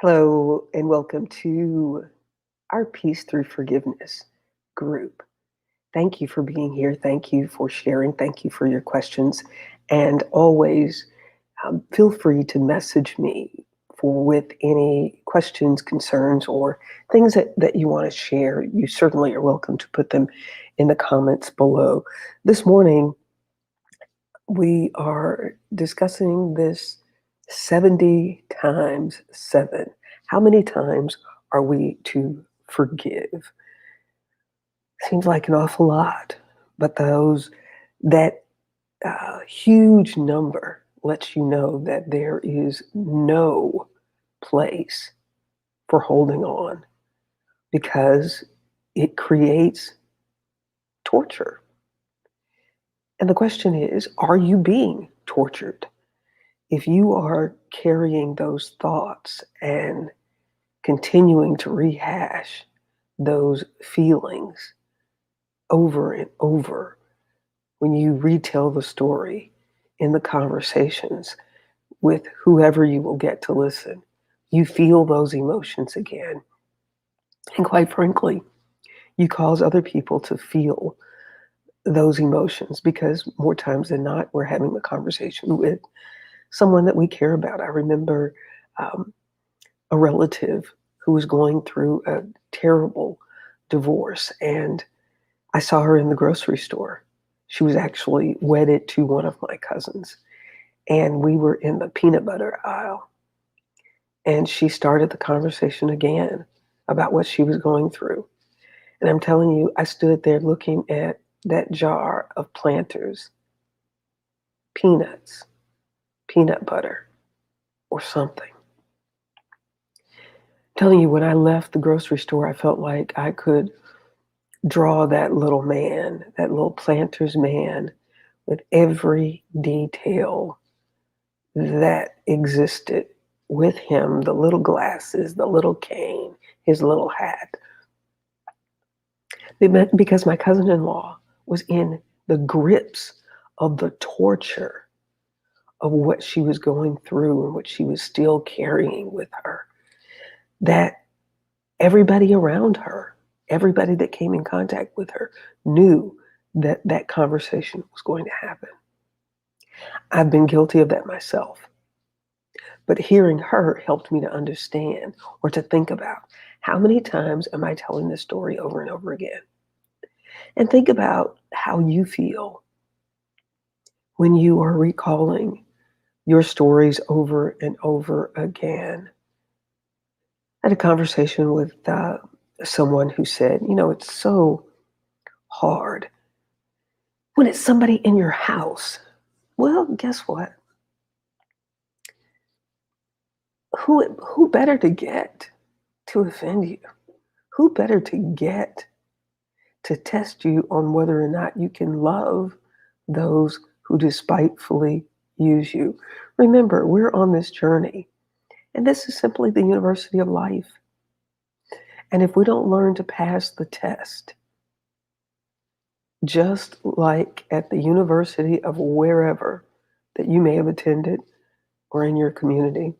Hello, and welcome to our Peace Through Forgiveness group. Thank you for being here. Thank you for sharing. Thank you for your questions. And always feel free to message me with any questions, concerns, or things that you want to share. You certainly are welcome to put them in the comments below. This morning, we are discussing this 70 times 7. How many times are we to forgive? Seems like an awful lot, but that huge number lets you know that there is no place for holding on because it creates torture. And the question is, are you being tortured? If you are carrying those thoughts and continuing to rehash those feelings over and over, when you retell the story in the conversations with whoever you will get to listen, you feel those emotions again. And quite frankly, you cause other people to feel those emotions because more times than not, we're having a conversation with someone that we care about. I remember um, a relative who was going through a terrible divorce, and I saw her in the grocery store. She was actually wedded to one of my cousins, and we were in the peanut butter aisle. And she started the conversation again about what she was going through. And I'm telling you, I stood there looking at that jar of Planters, peanuts, peanut butter, or something. Telling you, when I left the grocery store, I felt like I could draw that little man, that little Planters man, with every detail that existed with him, the little glasses, the little cane, his little hat. Because my cousin-in-law was in the grips of the torture of what she was going through and what she was still carrying with her. That everybody around her, everybody that came in contact with her, knew that that conversation was going to happen. I've been guilty of that myself. But hearing her helped me to understand or to think about how many times am I telling this story over and over again? And think about how you feel when you are recalling your stories over and over again. I had a conversation with someone who said, it's so hard when it's somebody in your house. Well, guess what? Who better to get to offend you? Who better to get to test you on whether or not you can love those who despitefully use you? Remember, we're on this journey, and this is simply the university of life. And if we don't learn to pass the test, just like at the university of wherever that you may have attended or in your community,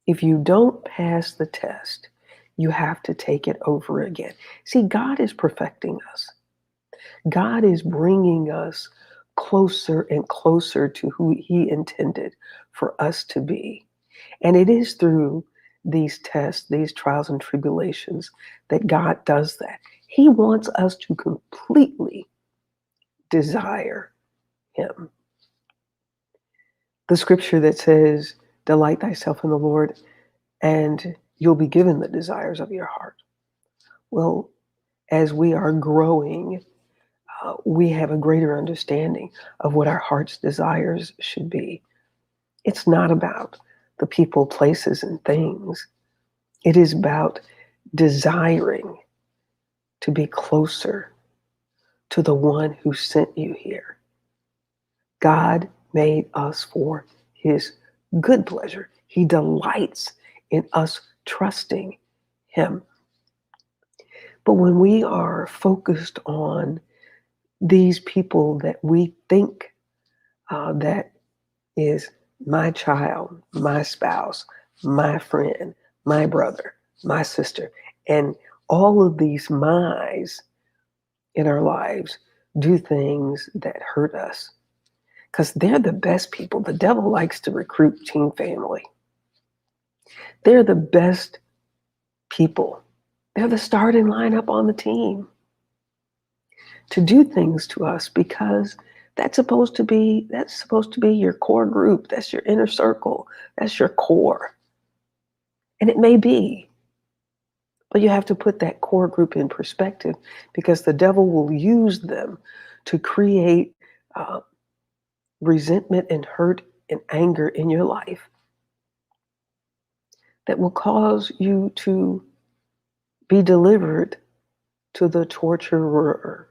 if you don't pass the test, you have to take it over again. See, God is perfecting us. God is bringing us closer and closer to who He intended for us to be. And it is through these tests, these trials and tribulations, that God does that. He wants us to completely desire Him. The scripture that says, "Delight thyself in the Lord, and you'll be given the desires of your heart." Well, as we are growing, we have a greater understanding of what our heart's desires should be. It's not about the people, places, and things. It is about desiring to be closer to the one who sent you here. God made us for His good pleasure. He delights in us trusting Him. But when we are focused on these people that we think that is my child, my spouse, my friend, my brother, my sister. And all of these my's in our lives do things that hurt us because they're the best people. The devil likes to recruit team family. They're the best people. They're the starting lineup on the team to do things to us because that's supposed to be your core group. That's your inner circle. That's your core. And it may be, but you have to put that core group in perspective because the devil will use them to create uh, resentment and hurt and anger in your life that will cause you to be delivered to the torturer.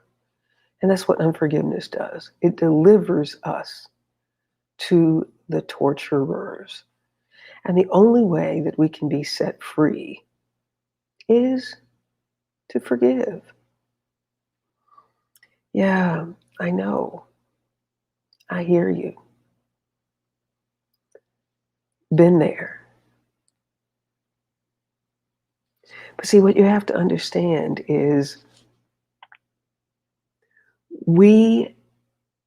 And that's what unforgiveness does. It delivers us to the torturers. And the only way that we can be set free is to forgive. Yeah, I know. I hear you. Been there. But see, what you have to understand is we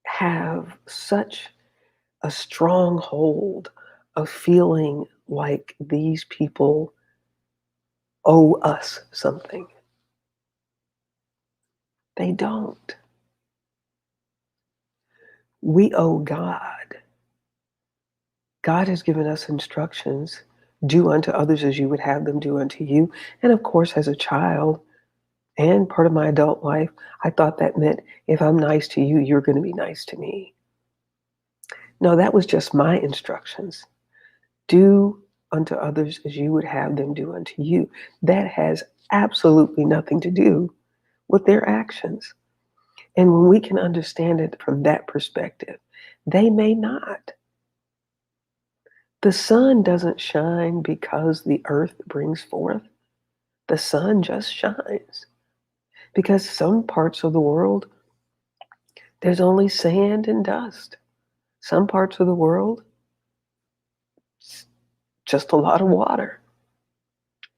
have such a strong hold of feeling like these people owe us something. They don't. We owe God. God has given us instructions. Do unto others as you would have them do unto you. And of course, as a child and part of my adult life, I thought that meant if I'm nice to you, you're going to be nice to me. No, that was just my instructions. Do unto others as you would have them do unto you. That has absolutely nothing to do with their actions. And when we can understand it from that perspective, they may not. The sun doesn't shine because the earth brings forth. The sun just shines because some parts of the world, there's only sand and dust. Some parts of the world, just a lot of water.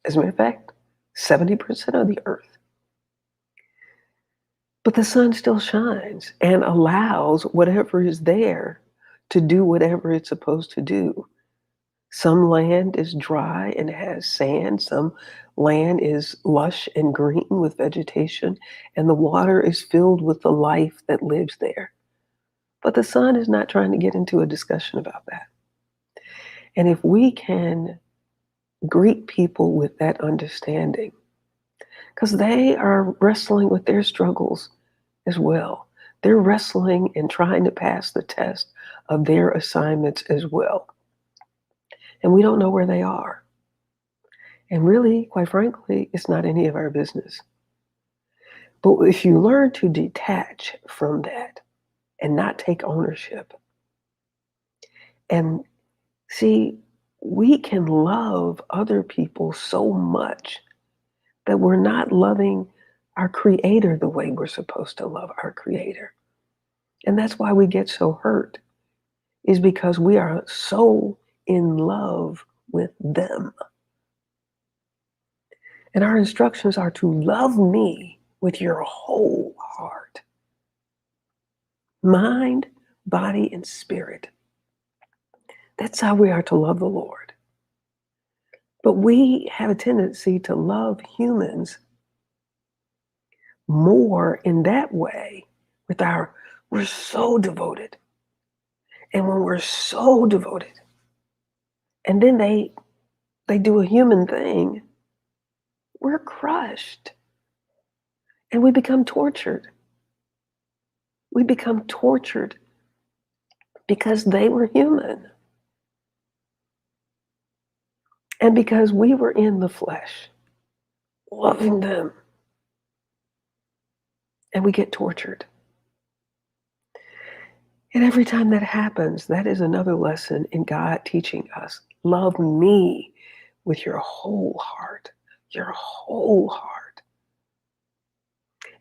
As a matter of fact, 70% of the earth. But the sun still shines and allows whatever is there to do whatever it's supposed to do. Some land is dry and has sand. Some land is lush and green with vegetation, and the water is filled with the life that lives there. But the sun is not trying to get into a discussion about that. And if we can greet people with that understanding, because they are wrestling with their struggles as well. They're wrestling and trying to pass the test of their assignments as well. And we don't know where they are. And really, quite frankly, it's not any of our business. But if you learn to detach from that and not take ownership, and see, we can love other people so much that we're not loving our Creator the way we're supposed to love our Creator. And that's why we get so hurt, is because we are so in love with them. And our instructions are to love me with your whole heart, mind, body, and spirit. That's how we are to love the Lord. But we have a tendency to love humans more in that way we're so devoted. And when we're so devoted, and then they do a human thing, we're crushed. And we become tortured. We become tortured because they were human. And because we were in the flesh, loving them. And we get tortured. And every time that happens, that is another lesson in God teaching us, love me with your whole heart, your whole heart.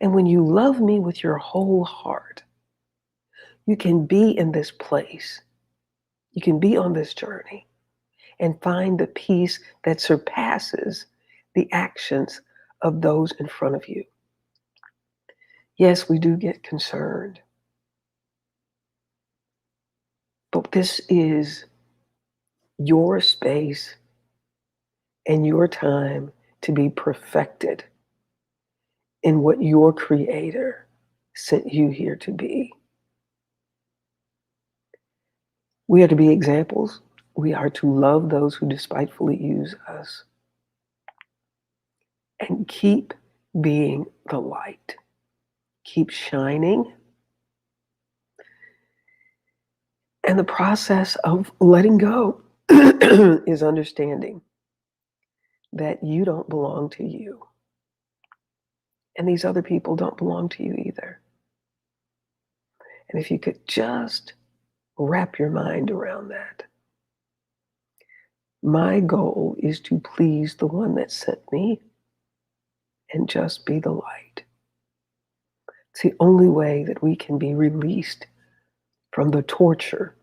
And when you love me with your whole heart, you can be in this place. You can be on this journey and find the peace that surpasses the actions of those in front of you. Yes, we do get concerned, but this is your space and your time to be perfected in what your Creator sent you here to be. We are to be examples. We are to love those who despitefully use us and keep being the light. Keep shining. And the process of letting go is understanding that you don't belong to you. And these other people don't belong to you either. And if you could just wrap your mind around that. My goal is to please the one that sent me and just be the light. It's the only way that we can be released from the torture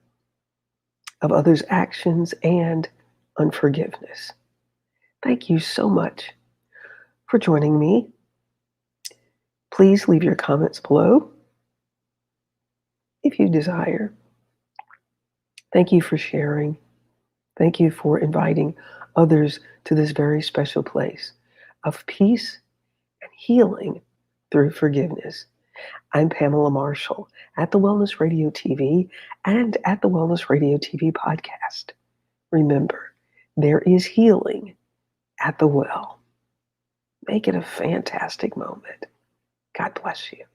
of others' actions and unforgiveness. Thank you so much for joining me. Please leave your comments below if you desire. Thank you for sharing. Thank you for inviting others to this very special place of peace and healing through forgiveness. I'm Pamela Marshall at the Wellness Radio TV and at the Wellness Radio TV podcast. Remember, there is healing at the well. Make it a fantastic moment. God bless you.